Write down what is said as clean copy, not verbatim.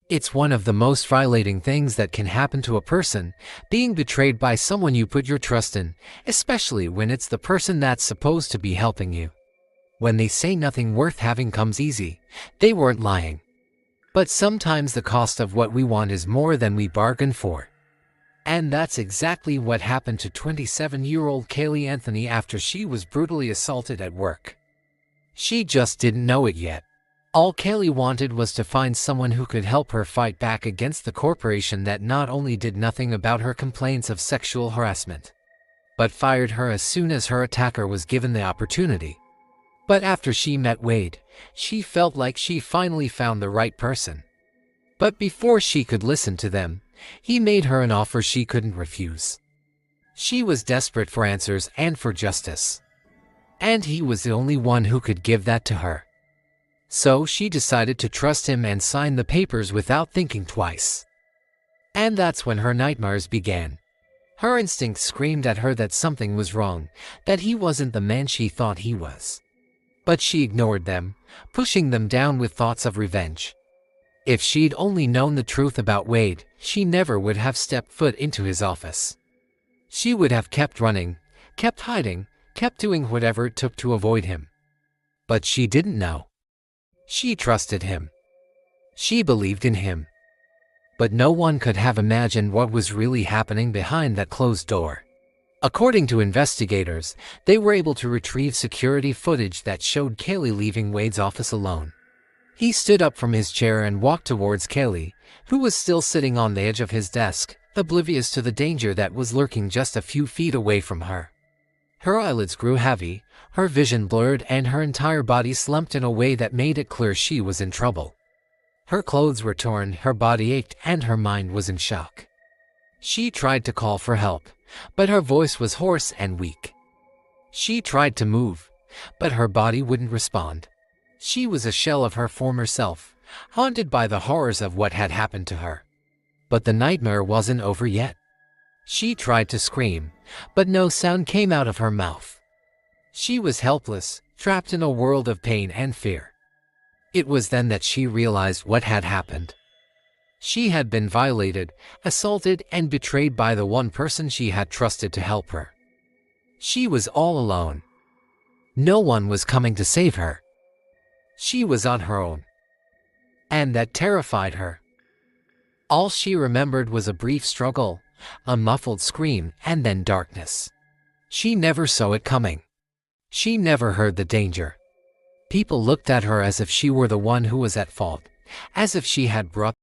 It's one of the most violating things that can happen to a person, being betrayed by someone you put your trust in, especially when it's the person that's supposed to be helping you. When they say nothing worth having comes easy, they weren't lying. But sometimes the cost of what we want is more than we bargained for. And that's exactly what happened to 27-year-old Kaylee Anthony after she was brutally assaulted at work. She just didn't know it yet. All Kaylee wanted was to find someone who could help her fight back against the corporation that not only did nothing about her complaints of sexual harassment, but fired her as soon as her attacker was given the opportunity. But after she met Wade, she felt like she finally found the right person. But before she could listen to them, he made her an offer she couldn't refuse. She was desperate for answers and for justice. And he was the only one who could give that to her. So she decided to trust him and sign the papers without thinking twice. And that's when her nightmares began. Her instincts screamed at her that something was wrong, that he wasn't the man she thought he was. But she ignored them, pushing them down with thoughts of revenge. If she'd only known the truth about Wade, she never would have stepped foot into his office. She would have kept running, kept hiding, kept doing whatever it took to avoid him. But she didn't know. She trusted him. She believed in him. But no one could have imagined what was really happening behind that closed door. According to investigators, they were able to retrieve security footage that showed Kaylee leaving Wade's office alone. He stood up from his chair and walked towards Kaylee, who was still sitting on the edge of his desk, oblivious to the danger that was lurking just a few feet away from her. Her eyelids grew heavy, her vision blurred, and her entire body slumped in a way that made it clear she was in trouble. Her clothes were torn, her body ached, and her mind was in shock. She tried to call for help, but her voice was hoarse and weak. She tried to move, but her body wouldn't respond. She was a shell of her former self, haunted by the horrors of what had happened to her. But the nightmare wasn't over yet. She tried to scream, but no sound came out of her mouth. She was helpless, trapped in a world of pain and fear. It was then that she realized what had happened. She had been violated, assaulted, and betrayed by the one person she had trusted to help her. She was all alone. No one was coming to save her. She was on her own. And that terrified her. All she remembered was a brief struggle, a muffled scream, and then darkness. She never saw it coming. She never heard the danger. People looked at her as if she were the one who was at fault, as if she had brought